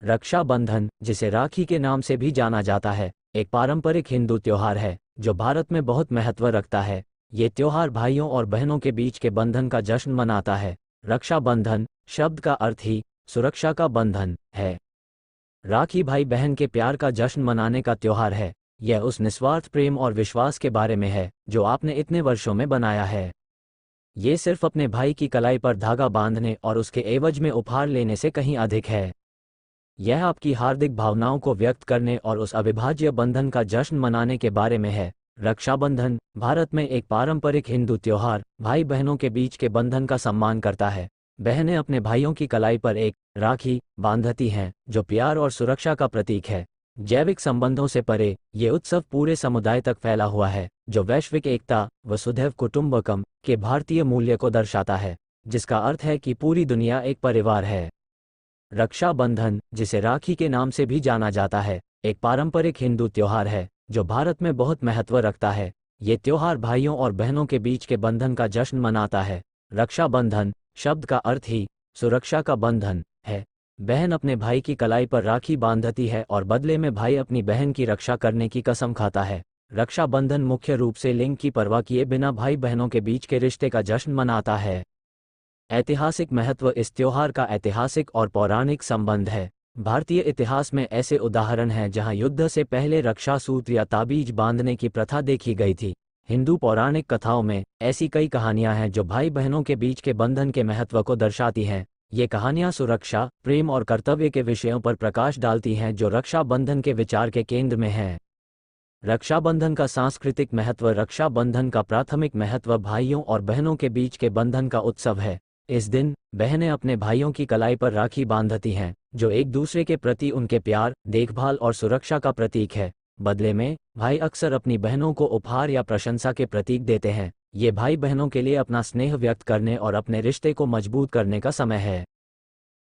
रक्षाबंधन, जिसे राखी के नाम से भी जाना जाता है, एक पारंपरिक हिंदू त्योहार है जो भारत में बहुत महत्व रखता है। ये त्योहार भाइयों और बहनों के बीच के बंधन का जश्न मनाता है। रक्षाबंधन शब्द का अर्थ ही सुरक्षा का बंधन है। राखी भाई बहन के प्यार का जश्न मनाने का त्योहार है। यह उस निस्वार्थ प्रेम और विश्वास के बारे में है जो आपने इतने वर्षों में बनाया है। ये सिर्फ अपने भाई की कलाई पर धागा बांधने और उसके एवज में उपहार लेने से कहीं अधिक है। यह आपकी हार्दिक भावनाओं को व्यक्त करने और उस अविभाज्य बंधन का जश्न मनाने के बारे में है। रक्षाबंधन भारत में एक पारंपरिक हिंदू त्योहार भाई बहनों के बीच के बंधन का सम्मान करता है। बहनें अपने भाइयों की कलाई पर एक राखी बांधती हैं जो प्यार और सुरक्षा का प्रतीक है। जैविक संबंधों से परे ये उत्सव पूरे समुदाय तक फैला हुआ है जो वैश्विक एकता वसुधैव कुटुंबकम के भारतीय मूल्य को दर्शाता है, जिसका अर्थ है कि पूरी दुनिया एक परिवार है। रक्षाबंधन, जिसे राखी के नाम से भी जाना जाता है, एक पारंपरिक हिंदू त्योहार है जो भारत में बहुत महत्व रखता है। ये त्योहार भाइयों और बहनों के बीच के बंधन का जश्न मनाता है। रक्षाबंधन शब्द का अर्थ ही सुरक्षा का बंधन है। बहन अपने भाई की कलाई पर राखी बांधती है और बदले में भाई अपनी बहन की रक्षा करने की कसम खाता है। रक्षाबंधन मुख्य रूप से लिंग की परवाह किए बिना भाई बहनों के बीच के रिश्ते का जश्न मनाता है। ऐतिहासिक महत्व, इस त्योहार का ऐतिहासिक और पौराणिक संबंध है। भारतीय इतिहास में ऐसे उदाहरण हैं जहां युद्ध से पहले रक्षा सूत्र या ताबीज बांधने की प्रथा देखी गई थी। हिंदू पौराणिक कथाओं में ऐसी कई कहानियां हैं जो भाई बहनों के बीच के बंधन के महत्व को दर्शाती हैं। ये कहानियां सुरक्षा, प्रेम और कर्तव्य के विषयों पर प्रकाश डालती हैं जो रक्षाबंधन के विचार के केंद्र में हैं। रक्षाबंधन का सांस्कृतिक महत्व, रक्षाबंधन का प्राथमिक महत्व भाइयों और बहनों के बीच के बंधन का उत्सव है। इस दिन बहनें अपने भाइयों की कलाई पर राखी बांधती हैं जो एक दूसरे के प्रति उनके प्यार, देखभाल और सुरक्षा का प्रतीक है। बदले में भाई अक्सर अपनी बहनों को उपहार या प्रशंसा के प्रतीक देते हैं। ये भाई बहनों के लिए अपना स्नेह व्यक्त करने और अपने रिश्ते को मजबूत करने का समय है।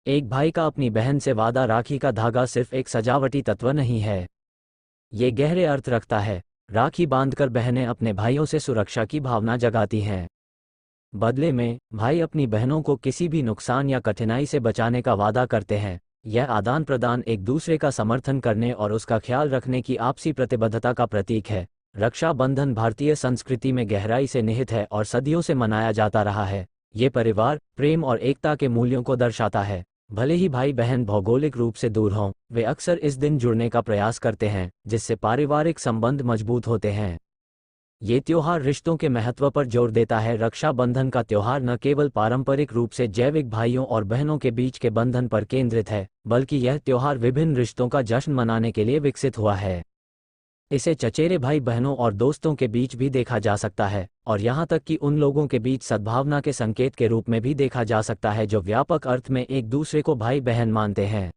एक भाई का अपनी बहन से वादा, राखी का धागा सिर्फ एक सजावटी तत्व नहीं है, ये गहरे अर्थ रखता है। राखी बांधकर बहनें अपने भाइयों से सुरक्षा की भावना जगाती हैं। बदले में भाई अपनी बहनों को किसी भी नुकसान या कठिनाई से बचाने का वादा करते हैं। यह आदान प्रदान एक दूसरे का समर्थन करने और उसका ख्याल रखने की आपसी प्रतिबद्धता का प्रतीक है। रक्षाबंधन भारतीय संस्कृति में गहराई से निहित है और सदियों से मनाया जाता रहा है। ये परिवार, प्रेम और एकता के मूल्यों को दर्शाता है। भले ही भाई बहन भौगोलिक रूप से दूर हों, वे अक्सर इस दिन जुड़ने का प्रयास करते हैं जिससे पारिवारिक संबंध मजबूत होते हैं। ये त्योहार रिश्तों के महत्व पर जोर देता है। रक्षाबंधन का त्योहार न केवल पारंपरिक रूप से जैविक भाइयों और बहनों के बीच के बंधन पर केंद्रित है, बल्कि यह त्योहार विभिन्न रिश्तों का जश्न मनाने के लिए विकसित हुआ है। इसे चचेरे भाई बहनों और दोस्तों के बीच भी देखा जा सकता है और यहाँ तक कि उन लोगों के बीच सद्भावना के संकेत के रूप में भी देखा जा सकता है जो व्यापक अर्थ में एक दूसरे को भाई बहन मानते हैं।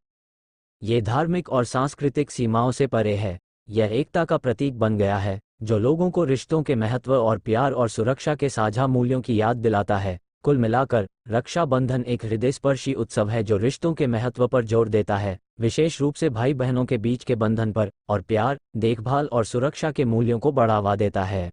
ये धार्मिक और सांस्कृतिक सीमाओं से परे है। यह एकता का प्रतीक बन गया है जो लोगों को रिश्तों के महत्व और प्यार और सुरक्षा के साझा मूल्यों की याद दिलाता है। कुल मिलाकर रक्षाबंधन एक हृदयस्पर्शी उत्सव है जो रिश्तों के महत्व पर जोर देता है, विशेष रूप से भाई बहनों के बीच के बंधन पर, और प्यार, देखभाल और सुरक्षा के मूल्यों को बढ़ावा देता है।